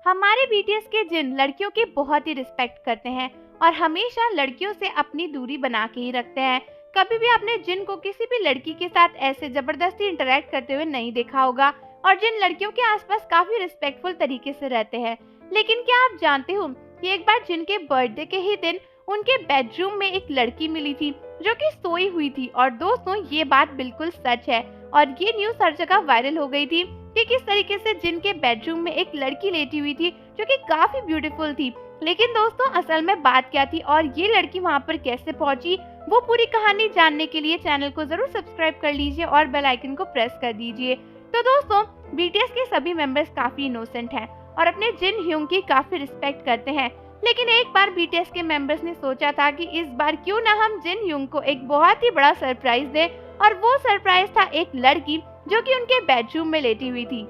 हमारे बीटीएस के जिन लड़कियों की बहुत ही रिस्पेक्ट करते हैं और हमेशा लड़कियों से अपनी दूरी बना के ही रखते हैं। कभी भी आपने जिन को किसी भी लड़की के साथ ऐसे जबरदस्ती इंटरेक्ट करते हुए नहीं देखा होगा और जिन लड़कियों के आसपास काफी रिस्पेक्टफुल तरीके से रहते हैं। लेकिन क्या आप जानते हो कि एक बार जिन के बर्थडे के ही दिन उनके बेडरूम में एक लड़की मिली थी जो कि सोई हुई थी। और दोस्तों, ये बात बिल्कुल सच है और ये न्यूज हर जगह वायरल हो गई थी कि किस तरीके से जिन के बेडरूम में एक लड़की लेटी हुई थी जो कि काफी ब्यूटीफुल थी। लेकिन दोस्तों, असल में बात क्या थी और ये लड़की वहाँ पर कैसे पहुंची, वो पूरी कहानी जानने के लिए चैनल को जरूर सब्सक्राइब कर लीजिए और बेल आइकन को प्रेस कर दीजिए। तो दोस्तों, बीटीएस के सभी मेंबर्स काफी इनोसेंट हैं और अपने जिन ह्यूंग की काफी रिस्पेक्ट करते हैं। लेकिन एक बार बीटीएस के मेंबर्स ने सोचा था कि इस बार क्यों ना हम जिन ह्यूंग को एक बहुत ही बड़ा सरप्राइज दें, और वो सरप्राइज था एक लड़की जो कि उनके बेडरूम में लेटी हुई थी।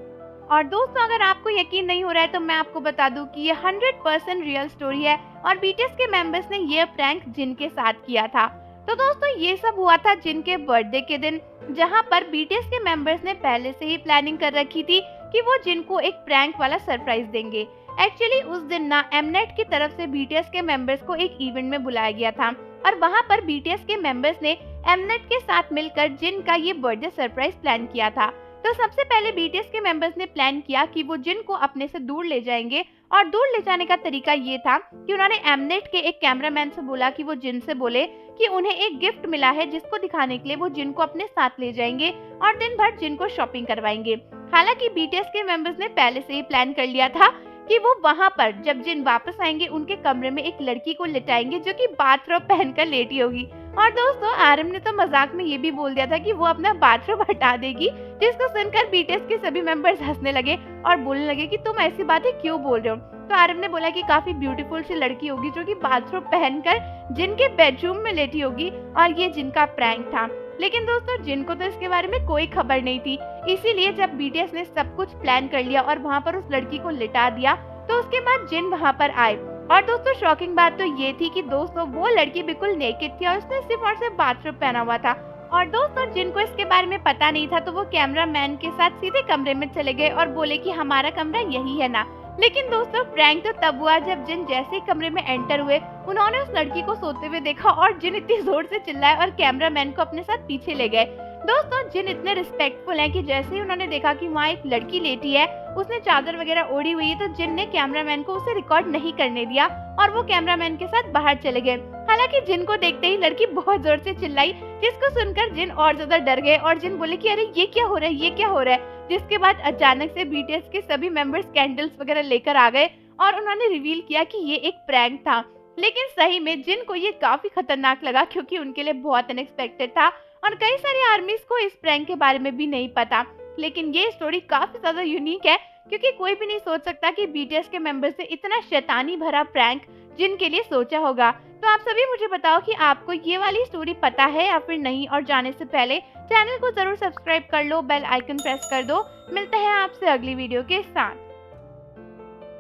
और दोस्तों, अगर आपको यकीन नहीं हो रहा है तो मैं आपको बता दूं कि ये 100% रियल स्टोरी है और बीटीएस के मेंबर्स ने ये प्रैंक जिन के साथ किया था। तो दोस्तों, ये सब हुआ था जिन के बर्थडे के दिन, जहां पर बीटीएस के मेंबर्स ने पहले से ही प्लानिंग कर रखी थी कि वो जिन को एक प्रैंक वाला सरप्राइज देंगे। एक्चुअली उस दिन ना एमनेट की तरफ से बीटीएस के मेंबर्स को एक इवेंट में बुलाया गया था और वहां पर बीटीएस के मेंबर्स ने एमनेट के साथ मिलकर जिन का ये बर्थडे सरप्राइज प्लान किया था। तो सबसे पहले बीटीएस के मेंबर्स ने प्लान किया कि वो जिन को अपने से दूर ले जाएंगे और दूर ले जाने का तरीका ये था कि उन्होंने एमनेट के एक कैमरामैन से बोला कि वो जिन से बोले कि उन्हें एक गिफ्ट मिला है जिसको दिखाने के लिए वो जिन को अपने साथ ले जाएंगे और दिन भर जिन को शॉपिंग करवाएंगे। हालांकि बीटीएस के मेंबर्स ने पहले से ही प्लान कर लिया था कि वो वहां पर जब जिन वापस आएंगे उनके कमरे में एक लड़की को लिटाएंगे जो कि बाथरोब पहनकर लेटी होगी। और दोस्तों, आरएम ने तो मजाक में ये भी बोल दिया था कि वो अपना बाथरोब हटा देगी, जिसको सुनकर बीटीएस के सभी मेंबर्स हंसने लगे और बोलने लगे कि तुम ऐसी बातें क्यों बोल रहे हो। तो आरएम ने बोला कि काफी ब्यूटीफुल सी लड़की होगी जो कि बाथरोब पहनकर जिन के बेडरूम में लेटी होगी और ये जिन का प्रैंक था। लेकिन दोस्तों, जिन को तो इसके बारे में कोई खबर नहीं थी, इसीलिए जब बीटीएस ने सब कुछ प्लान कर लिया और वहाँ पर उस लड़की को लिटा दिया तो उसके बाद जिन वहाँ पर आए। और दोस्तों, शॉकिंग बात तो ये थी कि दोस्तों वो लड़की बिल्कुल नेकेड थी और उसने सिर्फ और सिर्फ बाथरूम पहना हुआ था। और दोस्तों, जिनको इसके बारे में पता नहीं था तो वो कैमरामैन के साथ सीधे कमरे में चले गए और बोले कि हमारा कमरा यही है ना। लेकिन दोस्तों, प्रैंक तो तब हुआ जब जिन जैसे ही कमरे में एंटर हुए, उन्होंने उस लड़की को सोते हुए देखा और जिन इतनी जोर से चिल्लाए और कैमरामैन को अपने साथ पीछे ले गए। दोस्तों, जिन इतने रिस्पेक्टफुल हैं कि जैसे ही उन्होंने देखा कि वहाँ एक लड़की लेटी है, उसने चादर वगैरह ओढ़ी हुई है, तो जिन ने कैमरामैन को उसे रिकॉर्ड नहीं करने दिया और वो कैमरामैन के साथ बाहर चले गए। हालांकि जिन को देखते ही लड़की बहुत जोर से चिल्लाई, जिसको सुनकर जिन और ज्यादा डर गए और जिन बोले कि अरे ये क्या हो रहा है, ये क्या हो रहा है। जिसके बाद अचानक से बीटीएस के सभी मेंबर्स कैंडल्स वगैरह लेकर आ गए और उन्होंने रिवील किया कि ये एक प्रैंक था। लेकिन सही में जिन को ये काफी खतरनाक लगा क्योंकि उनके लिए बहुत अनएक्सपेक्टेड था और कई सारी आर्मीज को इस प्रैंक के बारे में भी नहीं पता। लेकिन ये स्टोरी काफी ज्यादा यूनिक है क्योंकि कोई भी नहीं सोच सकता कि बीटीएस के मेंबर्स से इतना शैतानी भरा प्रैंक जिन के लिए सोचा होगा। तो आप सभी मुझे बताओ कि आपको ये वाली स्टोरी पता है या फिर नहीं, और जाने से पहले चैनल को जरूर सब्सक्राइब कर लो, बेल आइकन प्रेस कर दो। मिलते हैं आपसे अगली वीडियो के साथ।